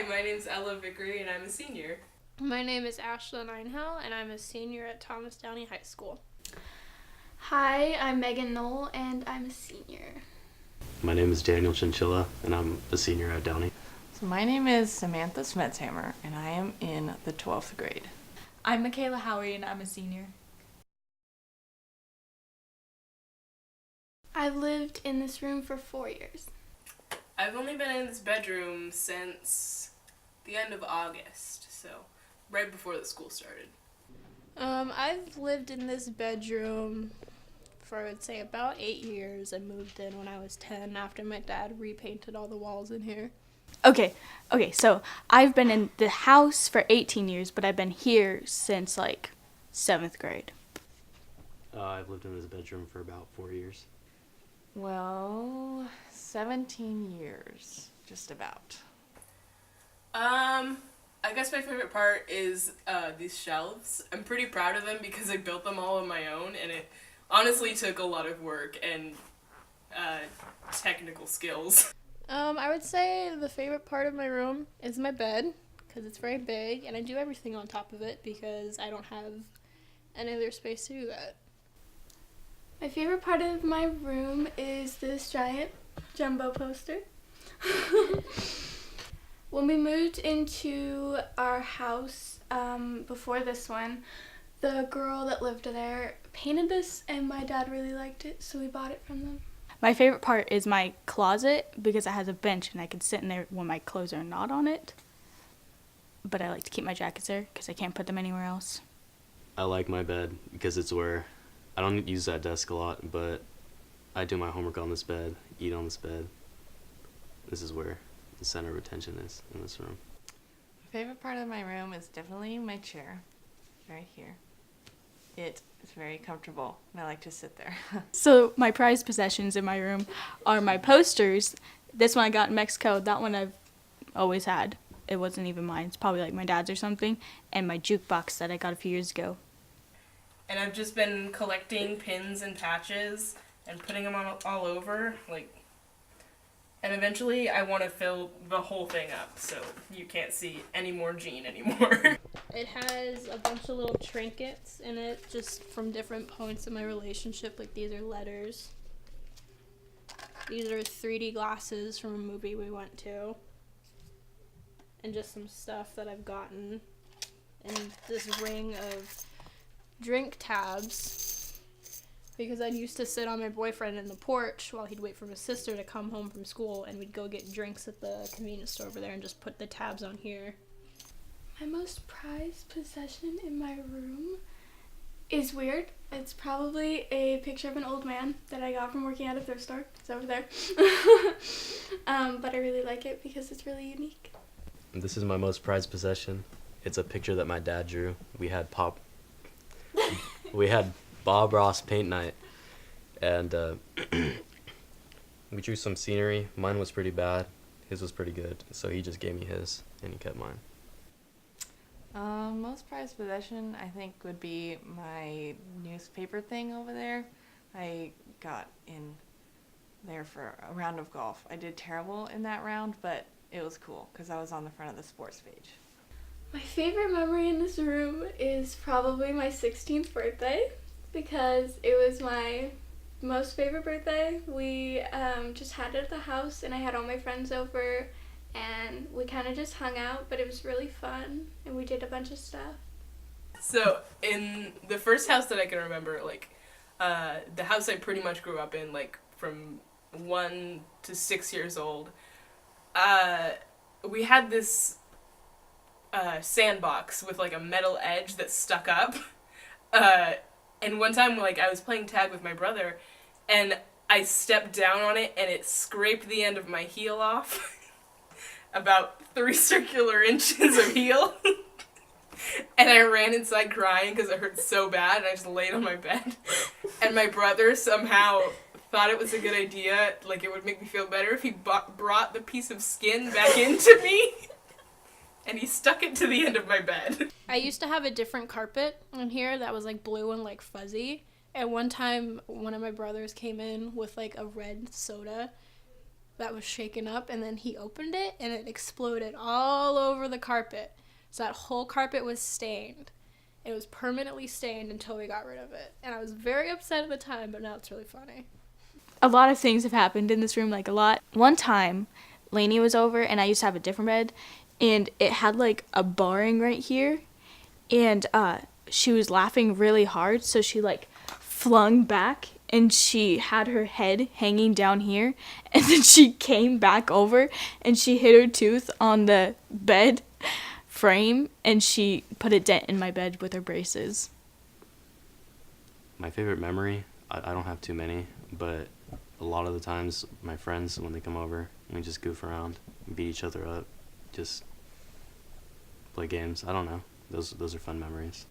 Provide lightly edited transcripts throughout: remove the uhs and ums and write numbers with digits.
my name's Ella Vickery, and I'm a senior. My name is Ashlyn Einhell, and I'm a senior at Thomas Downey High School. Hi, I'm Megan Knoll, and I'm a senior. My name is Daniel Chinchilla, and I'm a senior at Downey. So my name is Samantha Smetshammer, and I am in the 12th grade. I'm Michaela Howie, and I'm a senior. I've lived in this room for 4 years. I've only been in this bedroom since the end of August, so right before the school started. I've lived in this bedroom for, I would say, about 8 years. I moved in when I was 10 after my dad repainted all the walls in here. Okay, so I've been in the house for 18 years, but I've been here since, 7th grade. I've lived in this bedroom for about 4 years. Well, 17 years, just about. I guess my favorite part is these shelves. I'm pretty proud of them because I built them all on my own, and it honestly took a lot of work and technical skills. I would say the favorite part of my room is my bed, because it's very big, and I do everything on top of it because I don't have any other space to do that. My favorite part of my room is this giant jumbo poster. When we moved into our house before this one, the girl that lived there painted this, and my dad really liked it, so we bought it from them. My favorite part is my closet because it has a bench and I can sit in there when my clothes are not on it. But I like to keep my jackets there because I can't put them anywhere else. I like my bed because it's where I don't use that desk a lot, but I do my homework on this bed, eat on this bed. This is where the center of attention is in this room. My favorite part of my room is definitely my chair, right here. It is very comfortable, and I like to sit there. So my prized possessions in my room are my posters. This one I got in Mexico. That one I've always had. It wasn't even mine. It's probably my dad's or something. And my jukebox that I got a few years ago. And I've just been collecting pins and patches and putting them on all over, and eventually I want to fill the whole thing up so you can't see any more Jean anymore. It has a bunch of little trinkets in it, just from different points in my relationship. These are letters. These are 3D glasses from a movie we went to. And just some stuff that I've gotten. And this ring of drink tabs, because I used to sit on my boyfriend in the porch while he'd wait for his sister to come home from school, and we'd go get drinks at the convenience store over there and just put the tabs on here. My most prized possession in my room is weird. It's probably a picture of an old man that I got from working at a thrift store. It's over there. But I really like it because it's really unique. This is my most prized possession. It's a picture that my dad drew. We had Bob Ross paint night, and we drew some scenery. Mine was pretty bad. His was pretty good, so he just gave me his, and he kept mine. Most prized possession, I think, would be my newspaper thing over there. I got in there for a round of golf. I did terrible in that round, but it was cool because I was on the front of the sports page. My favorite memory in this room is probably my 16th birthday because it was my most favorite birthday. We just had it at the house, and I had all my friends over, and we kind of just hung out, but it was really fun, and we did a bunch of stuff. So in the first house that I can remember, the house I pretty much grew up in, from 1 to 6 years old, we had this sandbox with a metal edge that stuck up. And one time I was playing tag with my brother, and I stepped down on it and it scraped the end of my heel off. About 3 circular inches of heel. And I ran inside crying because it hurt so bad, and I just laid on my bed. And my brother somehow thought it was a good idea, it would make me feel better if he brought the piece of skin back into me. And he stuck it to the end of my bed. I used to have a different carpet in here that was blue and fuzzy. And one time, one of my brothers came in with a red soda, that was shaken up, and then he opened it and it exploded all over the carpet. So that whole carpet was stained. It was permanently stained until we got rid of it. And I was very upset at the time, but now it's really funny. A lot of things have happened in this room, like a lot. One time, Lainey was over, and I used to have a different bed, and it had like a barring right here, and she was laughing really hard, so she like flung back, and she had her head hanging down here, and then she came back over, and she hit her tooth on the bed frame, and she put a dent in my bed with her braces. My favorite memory, I don't have too many, but a lot of the times my friends, when they come over, we just goof around, beat each other up, just play games. I don't know. Those are fun memories.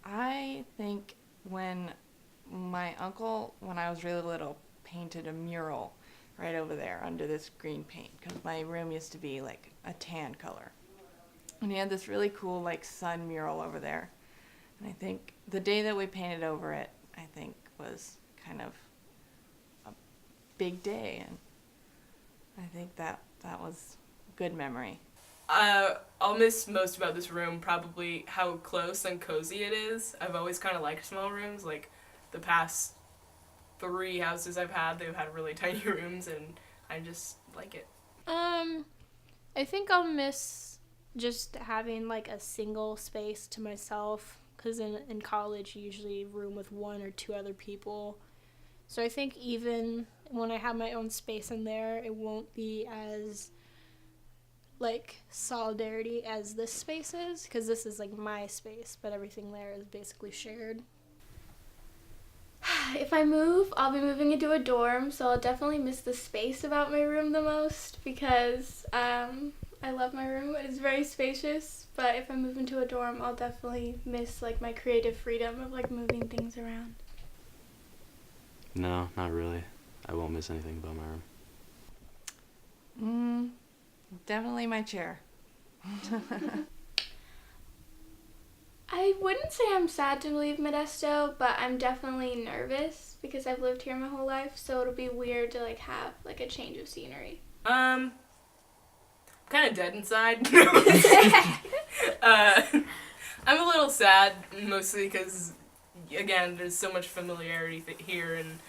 I think when my uncle, when I was really little, painted a mural right over there under this green paint, because my room used to be like a tan color. And he had this really cool like sun mural over there. And I think the day that we painted over it, I think was kind of a big day. And I think that was a good memory. I'll miss most about this room probably how close and cozy it is. I've always kind of liked small rooms. Like, the past 3 houses I've had, they've had really tiny rooms, and I just like it. I think I'll miss just having like a single space to myself, because in college you usually room with 1 or 2 other people. So I think even when I have my own space in there, it won't be as like solidarity as this space is, because this is like my space, but everything there is basically shared. If I move, I'll be moving into a dorm, so I'll definitely miss the space about my room the most, because I love my room. It's very spacious, but if I move into a dorm, I'll definitely miss like my creative freedom of like moving things around. No, not really. I won't miss anything about my room. Definitely my chair. I wouldn't say I'm sad to leave Modesto, but I'm definitely nervous because I've lived here my whole life, so it'll be weird to like have like a change of scenery. Kind of dead inside. I'm a little sad, mostly because, again, there's so much familiarity here, and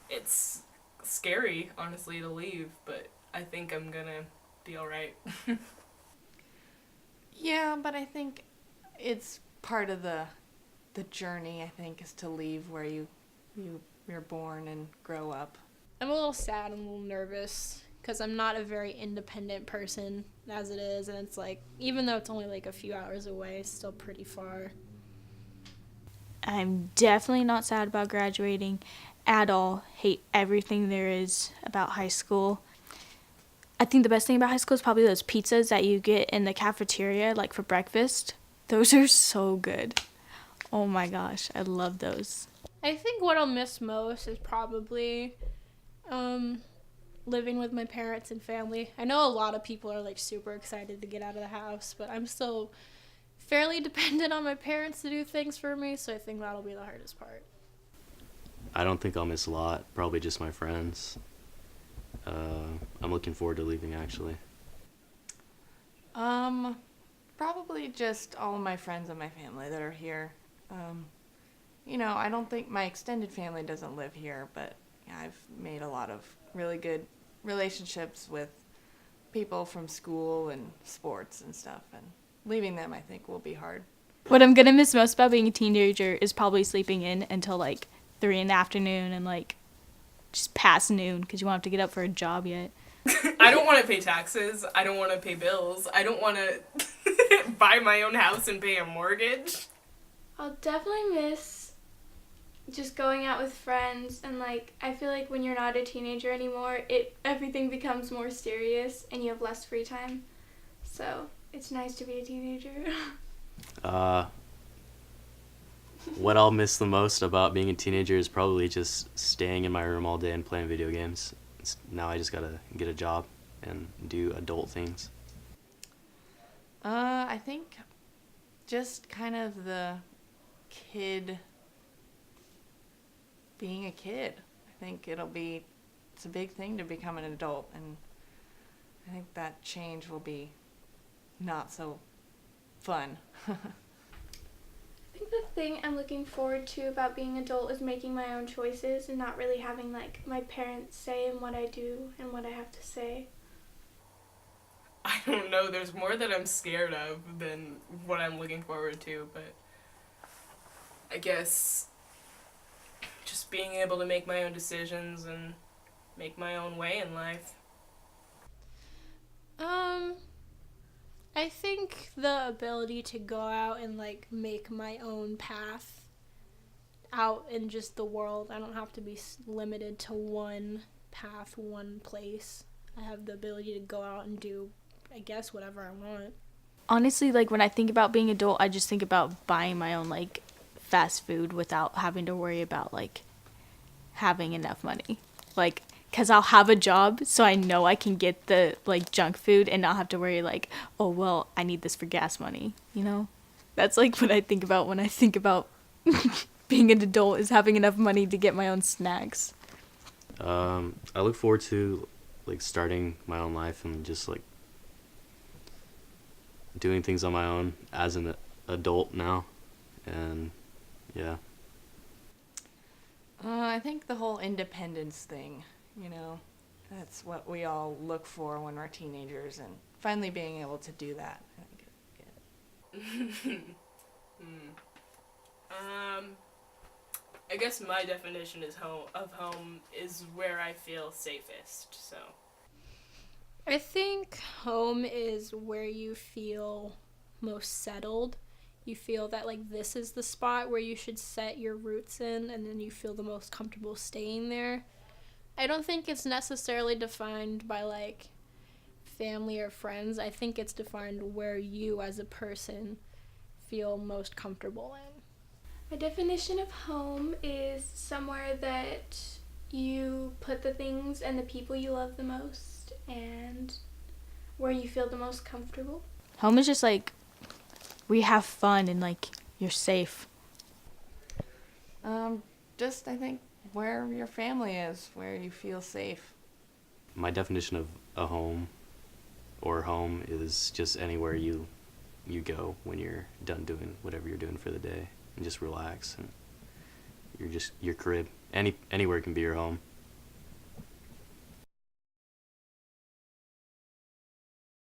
it's scary, honestly, to leave, but I think I'm gonna be alright. Yeah, but I think it's part of the journey, I think, is to leave where you're born and grow up. I'm a little sad and a little nervous because I'm not a very independent person as it is, and it's like, even though it's only like a few hours away, it's still pretty far. I'm definitely not sad about graduating at all. Hate everything there is about high school. I think the best thing about high school is probably those pizzas that you get in the cafeteria, like for breakfast. Those are so good. Oh my gosh, I love those. I think what I'll miss most is probably living with my parents and family. I know a lot of people are like super excited to get out of the house, but I'm still fairly dependent on my parents to do things for me, so I think that'll be the hardest part. I don't think I'll miss a lot. Probably just my friends. I'm looking forward to leaving, actually. Probably just all of my friends and my family that are here. I don't think my extended family doesn't live here, but yeah, I've made a lot of really good relationships with people from school and sports and stuff, and leaving them, I think, will be hard. What I'm gonna miss most about being a teenager is probably sleeping in until like 3 in the afternoon and like just past noon because you won't have to get up for a job yet. I don't want to pay taxes. I don't want to pay bills. I don't want to buy my own house and pay a mortgage. I'll definitely miss just going out with friends, and like I feel like when you're not a teenager anymore, everything becomes more serious and you have less free time. So it's nice to be a teenager. What I'll miss the most about being a teenager is probably just staying in my room all day and playing video games. Now I just gotta get a job and do adult things. I think just kind of the kid being a kid. I think it's a big thing to become an adult, and I think that change will be not so fun. I think the thing I'm looking forward to about being adult is making my own choices and not really having like my parents say in what I do and what I have to say. I don't know, there's more that I'm scared of than what I'm looking forward to, but I guess just being able to make my own decisions and make my own way in life. I think the ability to go out and like make my own path out in just the world. I don't have to be limited to one path, one place. I have the ability to go out and do, I guess, whatever I want. Honestly, like when I think about being adult, I just think about buying my own like fast food without having to worry about like having enough money. Like, cause I'll have a job, so I know I can get the like junk food and not have to worry like, oh well, I need this for gas money. You know, that's like what I think about when I think about being an adult, is having enough money to get my own snacks. I look forward to like starting my own life and just like doing things on my own as an adult now, and yeah. I think the whole independence thing, that's what we all look for when we're teenagers, and finally being able to do that, I think is good. I guess my definition is home is where I feel safest, so. I think home is where you feel most settled. You feel that like this is the spot where you should set your roots in, and then you feel the most comfortable staying there. I don't think it's necessarily defined by like family or friends. I think it's defined where you as a person feel most comfortable in. My definition of home is somewhere that you put the things and the people you love the most and where you feel the most comfortable. Home is just like where you have fun and like you're safe. Just I think where your family is, where you feel safe. My definition of a home or home is just anywhere you go when you're done doing whatever you're doing for the day, and just relax, and you're just your crib. Anywhere can be your home.